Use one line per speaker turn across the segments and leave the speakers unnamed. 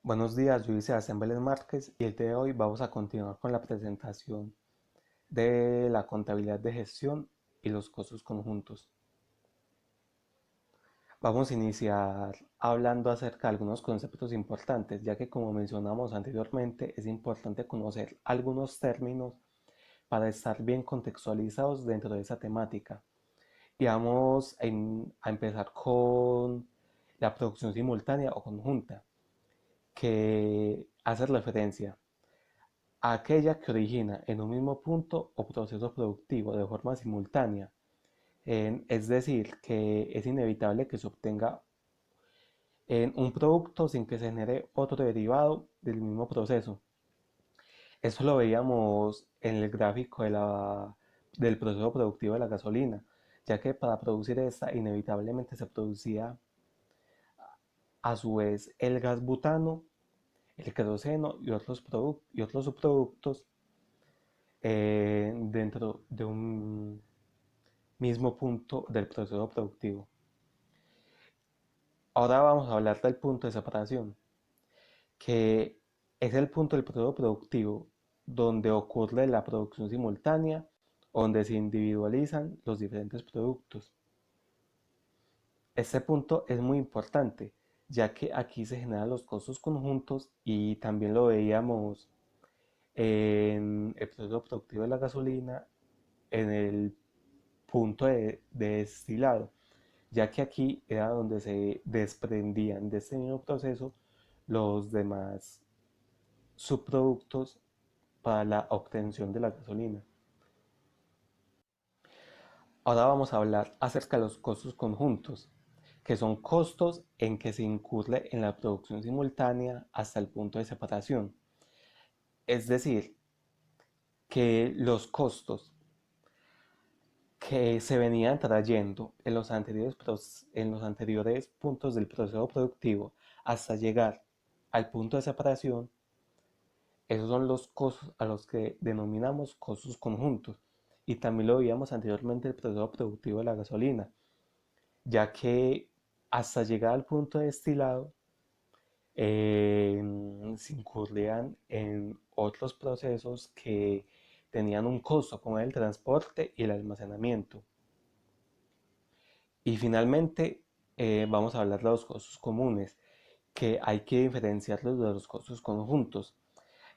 Buenos días, yo soy Sebastián Vélez Márquez y el día de hoy vamos a continuar con la presentación de la contabilidad de gestión y los costos conjuntos. Vamos a iniciar hablando acerca de algunos conceptos importantes, ya que como mencionamos anteriormente, es importante conocer algunos términos para estar bien contextualizados dentro de esa temática. Y vamos a empezar con la producción simultánea o conjunta, que hace referencia aquella que origina en un mismo punto o proceso productivo de forma simultánea. Es decir, que es inevitable que se obtenga en un producto sin que se genere otro derivado del mismo proceso. Eso lo veíamos en el gráfico del proceso productivo de la gasolina, ya que para producir esta inevitablemente se producía a su vez el gas butano, el queroseno y otros subproductos dentro de un mismo punto del proceso productivo. Ahora vamos a hablar del punto de separación, que es el punto del proceso productivo donde ocurre la producción simultánea, donde se individualizan los diferentes productos. Este punto es muy importante, ya que aquí se generan los costos conjuntos y también lo veíamos en el proceso productivo de la gasolina, en el punto de destilado, ya que aquí era donde se desprendían de este mismo proceso los demás subproductos para la obtención de la gasolina. Ahora vamos a hablar acerca de los costos conjuntos, que son costos en que se incurre en la producción simultánea hasta el punto de separación. Es decir, que los costos que se venían trayendo en los anteriores puntos del proceso productivo hasta llegar al punto de separación, esos son los costos a los que denominamos costos conjuntos. Y también lo veíamos anteriormente el proceso productivo de la gasolina, ya que hasta llegar al punto de destilado se incurrían en otros procesos que tenían un costo, como el transporte y el almacenamiento. Y finalmente vamos a hablar de los costos comunes, que hay que diferenciarlos de los costos conjuntos,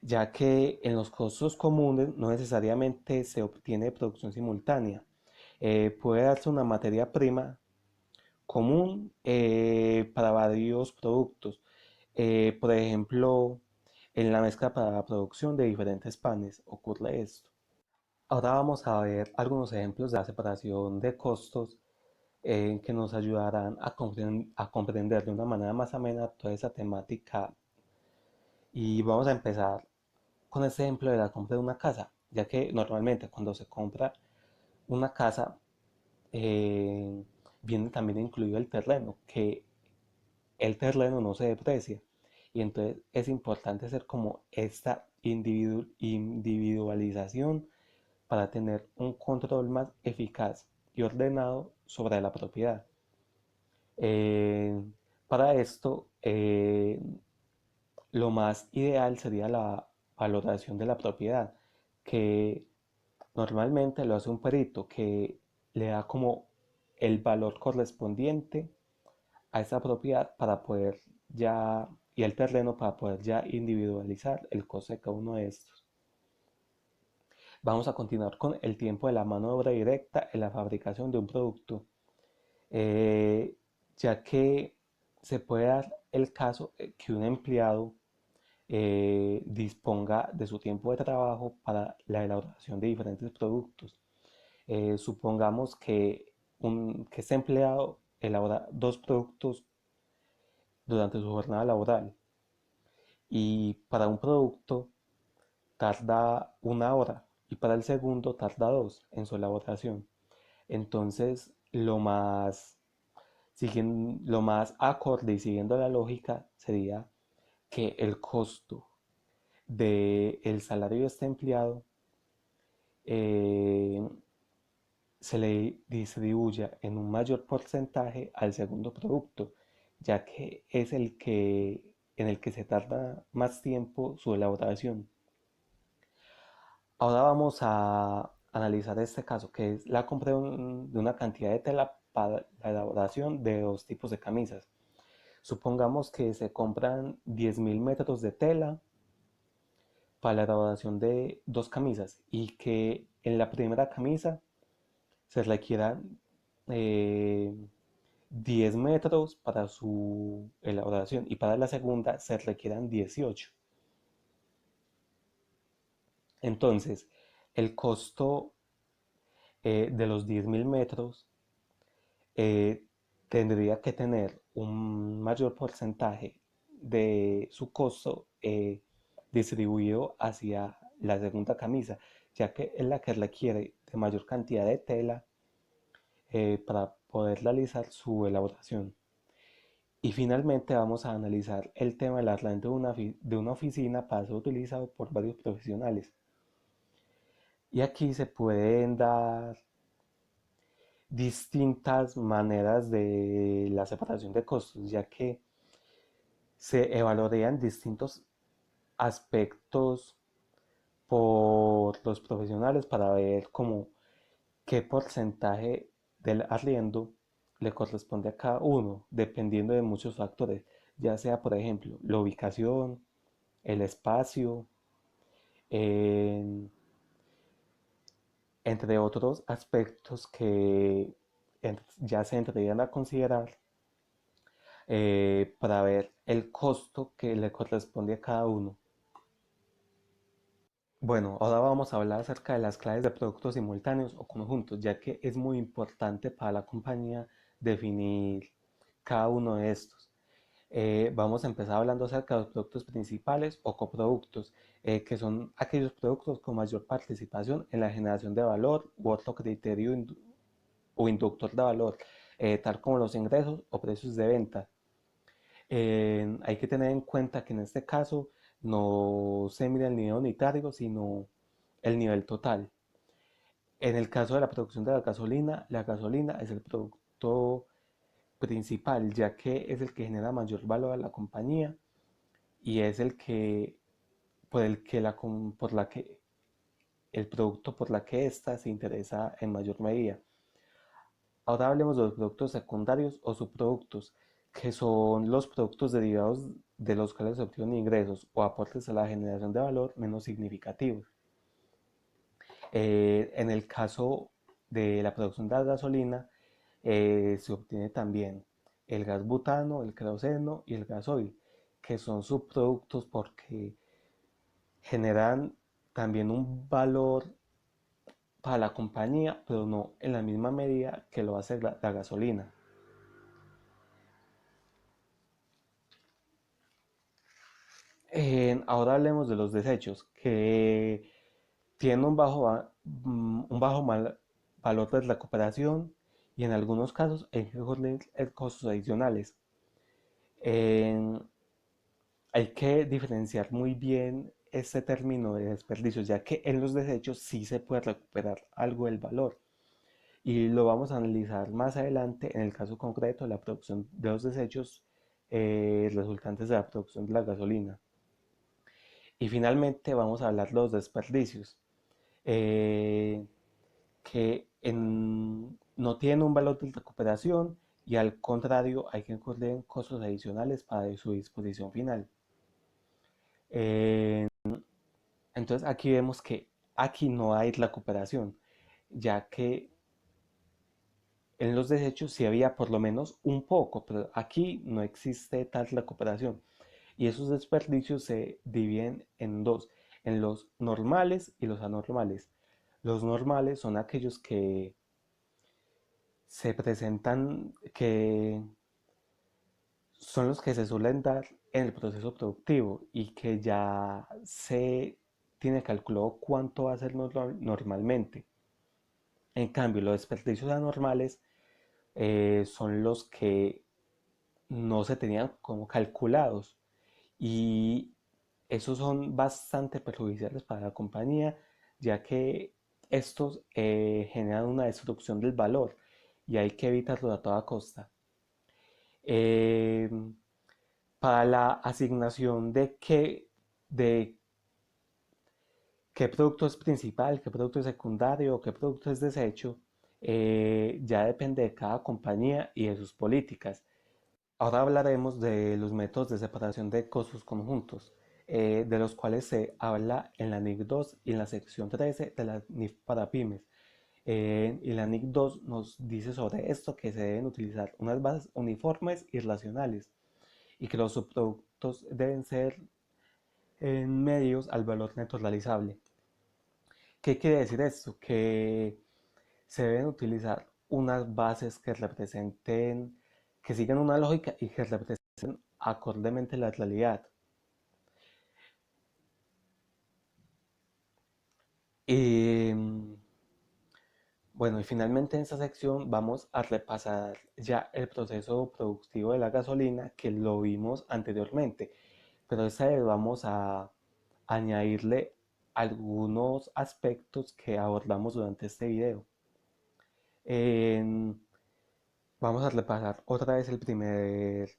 ya que en los costos comunes no necesariamente se obtiene producción simultánea. Puede darse una materia prima común para varios productos. Por ejemplo, en la mezcla para la producción de diferentes panes ocurre esto. Ahora vamos a ver algunos ejemplos de la separación de costos que nos ayudarán a comprender de una manera más amena toda esa temática. Y vamos a empezar con este ejemplo de la compra de una casa, ya que normalmente cuando se compra una casa eh, viene también incluido el terreno, que el terreno no se deprecia. Y entonces es importante hacer como esta individualización para tener un control más eficaz y ordenado sobre la propiedad. Eh, para esto, lo más ideal sería la valoración de la propiedad, que normalmente lo hace un perito que le da como el valor correspondiente a esa propiedad para poder ya, y el terreno para poder ya individualizar el costo de cada uno de estos. Vamos a continuar con el tiempo de la mano de obra directa en la fabricación de un producto, eh, ya que se puede dar el caso que un empleado disponga de su tiempo de trabajo para la elaboración de diferentes productos. Supongamos que este empleado elabora dos productos durante su jornada laboral y para un producto tarda una hora y para el segundo tarda dos en su elaboración. Entonces, lo más acorde y siguiendo la lógica sería que el costo del salario de este empleado eh, se le distribuya en un mayor porcentaje al segundo producto, ya que es el que en el que se tarda más tiempo su elaboración. Ahora vamos a analizar este caso, que es la compra de una cantidad de tela para la elaboración de dos tipos de camisas. Supongamos que se compran 10.000 metros de tela para la elaboración de dos camisas y que en la primera camisa se requieran 10 metros para su elaboración y para la segunda se requieran 18. Entonces, el costo de los 10.000 metros eh, tendría que tener un mayor porcentaje de su costo distribuido hacia la segunda camisa, ya que es la que requiere de mayor cantidad de tela para poder realizar su elaboración. Y finalmente vamos a analizar el tema del arrendamiento de una oficina para ser utilizado por varios profesionales. Y aquí se pueden dar distintas maneras de la separación de costos, ya que se evaluarían distintos aspectos por los profesionales para ver cómo qué porcentaje del arriendo le corresponde a cada uno, dependiendo de muchos factores, ya sea, por ejemplo, la ubicación, el espacio, en- entre otros aspectos que ya se entrarían a considerar para ver el costo que le corresponde a cada uno. Bueno, ahora vamos a hablar acerca de las claves de productos simultáneos o conjuntos, ya que es muy importante para la compañía definir cada uno de estos. Vamos a empezar hablando acerca de los productos principales o coproductos, que son aquellos productos con mayor participación en la generación de valor u otro criterio o inductor de valor, tal como los ingresos o precios de venta. Hay que tener en cuenta que en este caso no se mide el nivel unitario, sino el nivel total. En el caso de la producción de la gasolina es el producto principal, ya que es el que genera mayor valor a la compañía y es el que por el que por la que el producto por la que ésta se interesa en mayor medida. Ahora hablemos de los productos secundarios o subproductos, que son los productos derivados de los cuales se obtienen ingresos o aportes a la generación de valor menos significativos. En el caso de la producción de la gasolina, se obtiene también el gas butano, el queroseno y el gasoil, que son subproductos porque generan también un valor para la compañía, pero no en la misma medida que lo hace la gasolina. Ahora hablemos de los desechos, que tienen un bajo valor de recuperación y en algunos casos hay que cubrir costos adicionales. En- Hay que diferenciar muy bien este término de desperdicios, ya que en los desechos sí se puede recuperar algo del valor. Y lo vamos a analizar más adelante en el caso concreto de la producción de los desechos resultantes de la producción de la gasolina. Y finalmente vamos a hablar de los desperdicios, eh, no tienen un valor de recuperación y al contrario hay que incurrir en costos adicionales para su disposición final. Eh, entonces aquí vemos que aquí no hay recuperación, ya que en los desechos sí había por lo menos un poco, pero aquí no existe tal recuperación. Y esos desperdicios se dividen en dos, en los normales y los anormales. Los normales son aquellos que se presentan, que son los que se suelen dar en el proceso productivo y que ya se tiene calculado cuánto va a ser normalmente. En cambio, los desperdicios anormales son los que no se tenían como calculados y esos son bastante perjudiciales para la compañía, ya que estos generan una destrucción del valor y hay que evitarlo a toda costa. Eh, Para la asignación de qué producto es principal, qué producto es secundario, qué producto es desecho, ya depende de cada compañía y de sus políticas. Ahora hablaremos de los métodos de separación de costos conjuntos, de los cuales se habla en la NIC 2 y en la sección 13 de la NIF para pymes. Y la NIC 2 nos dice sobre esto que se deben utilizar unas bases uniformes y racionales y que los subproductos deben ser en medios al valor neto realizable. ¿Qué quiere decir esto? Que se deben utilizar unas bases que representen, que sigan una lógica y que representen acordemente la realidad. Y bueno, y finalmente en esta sección vamos a repasar ya el proceso productivo de la gasolina que lo vimos anteriormente, pero esta vez vamos a añadirle algunos aspectos que abordamos durante este video. En- Vamos a repasar otra vez el primer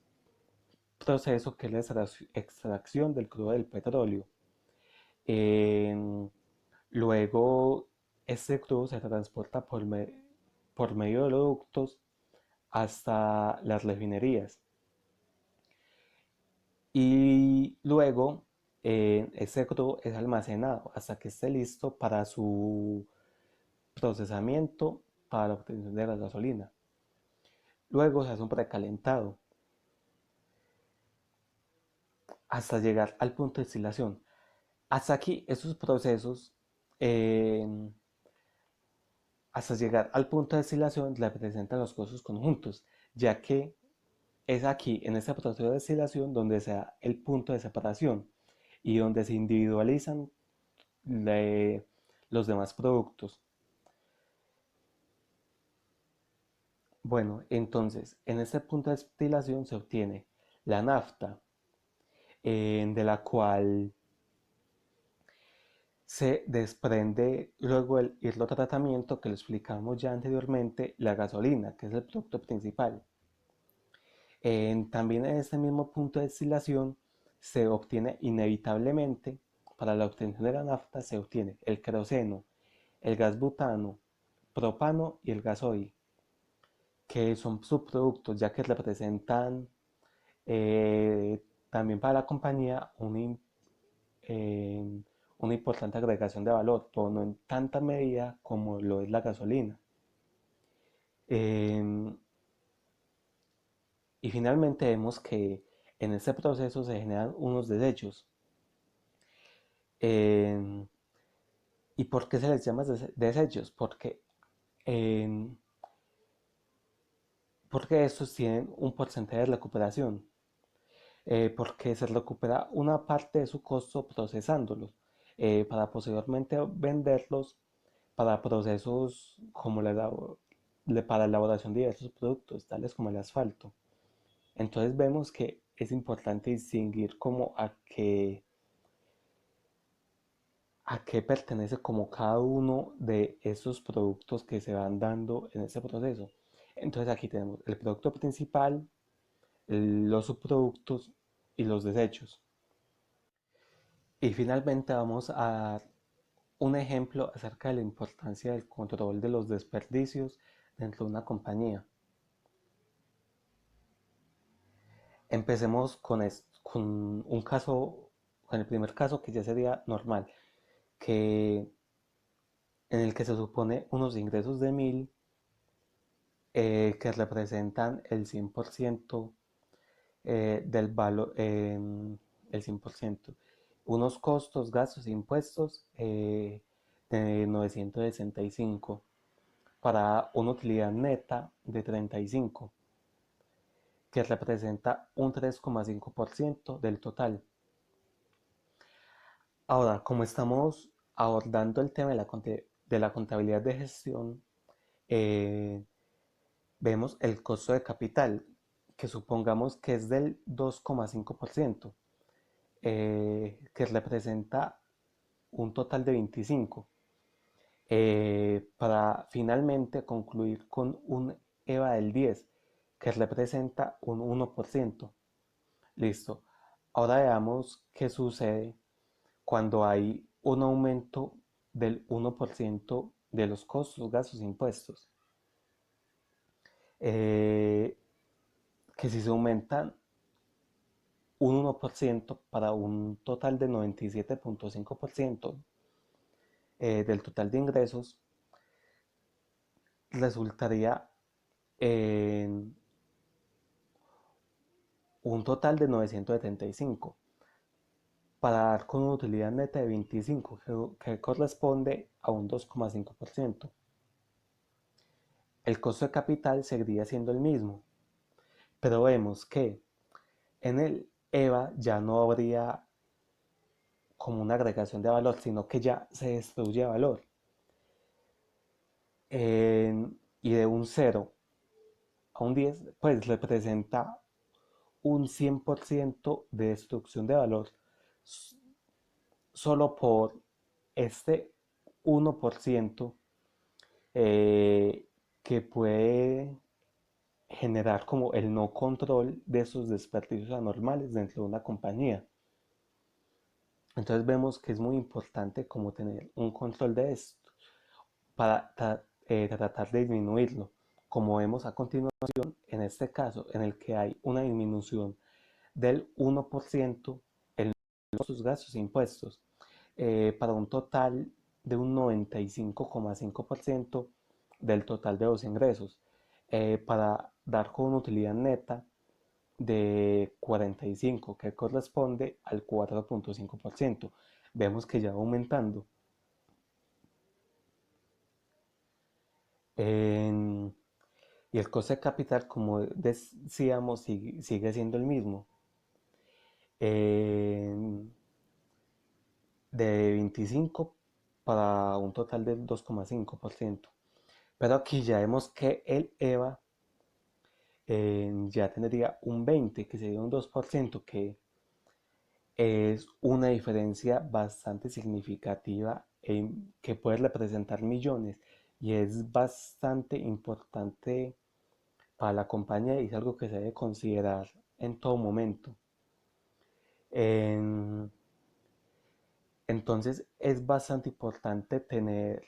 proceso que es la extracción del crudo del petróleo. En- Luego, este crudo se transporta por medio de oleoductos hasta las refinerías. Y luego, este crudo es almacenado hasta que esté listo para su procesamiento para la obtención de la gasolina. Luego se hace un precalentado hasta llegar al punto de destilación. Hasta aquí, estos procesos, eh, hasta llegar al punto de destilación, representan los costos conjuntos, ya que es aquí, en este proceso de destilación, donde se da el punto de separación y donde se individualizan le- los demás productos. Bueno, entonces, en este punto de destilación se obtiene la nafta, de la cual se desprende luego el hilo de tratamiento que lo explicamos ya anteriormente, la gasolina, que es el producto principal. También en este mismo punto de destilación se obtiene inevitablemente, para la obtención de la nafta, se obtiene el queroseno, el gas butano, propano y el gasoil, que son subproductos ya que representan también para la compañía eh, una importante agregación de valor, pero no en tanta medida como lo es la gasolina. Eh, y finalmente vemos que en este proceso se generan unos desechos. Eh, ¿Y por qué se les llama desechos? Eh, porque estos tienen un porcentaje de recuperación, porque se recupera una parte de su costo procesándolos, para posteriormente venderlos para procesos como para la elaboración de diversos productos, tales como el asfalto. Entonces vemos que es importante distinguir como a qué pertenece como cada uno de esos productos que se van dando en ese proceso. Entonces aquí tenemos el producto principal, los subproductos y los desechos. Y finalmente vamos a dar un ejemplo acerca de la importancia del control de los desperdicios dentro de una compañía. Empecemos con un caso, con el primer caso que ya sería normal, que en el que se supone unos ingresos de 1000, que representan el 100% del valor, el 100%. Unos costos, gastos e impuestos de 965 para una utilidad neta de 35, que representa un 3,5% del total. Ahora, como estamos abordando el tema de la contabilidad de gestión, eh, vemos el costo de capital, que supongamos que es del 2,5%, que representa un total de 25, para finalmente concluir con un EVA del 10, que representa un 1%. Listo. Ahora veamos qué sucede cuando hay un aumento del 1% de los costos, gastos e impuestos. Eh, que si se aumentan un 1% para un total de 97,5% del total de ingresos, resultaría en un total de 975 para dar con una utilidad neta de 25 que corresponde a un 2,5%. El costo de capital seguiría siendo el mismo, pero vemos que en el EVA ya no habría como una agregación de valor, sino que ya se destruye valor. Y de un 0 a un 10, pues representa un 100% de destrucción de valor solo por este 1% eh, que puede generar como el no control de esos desperdicios anormales dentro de una compañía. Entonces vemos que es muy importante como tener un control de esto para tratar de disminuirlo. Como vemos a continuación, en este caso en el que hay una disminución del 1% en sus gastos e impuestos, para un total de un 95,5% del total de los ingresos, para dar con una utilidad neta de 45, que corresponde al 4,5%. Vemos que ya va aumentando. En- y el coste de capital, como decíamos, sigue siendo el mismo. En- de 25 para un total del 2,5%. Pero aquí ya vemos que el EVA ya tendría un 20, que sería un 2%, que es una diferencia bastante significativa que puede representar millones y es bastante importante para la compañía y es algo que se debe considerar en todo momento. En- entonces es bastante importante tener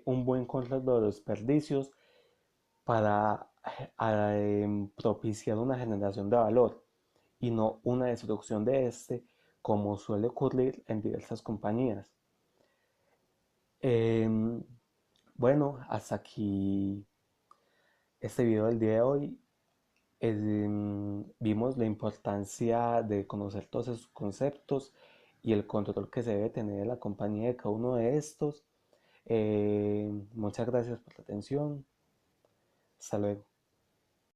un buen control de los desperdicios para propiciar una generación de valor y no una destrucción de este, como suele ocurrir en diversas compañías. Em, bueno, hasta aquí este video del día de hoy. Vimos la importancia de conocer todos esos conceptos y el control que se debe tener en la compañía de cada uno de estos. Muchas gracias por la atención. Hasta luego.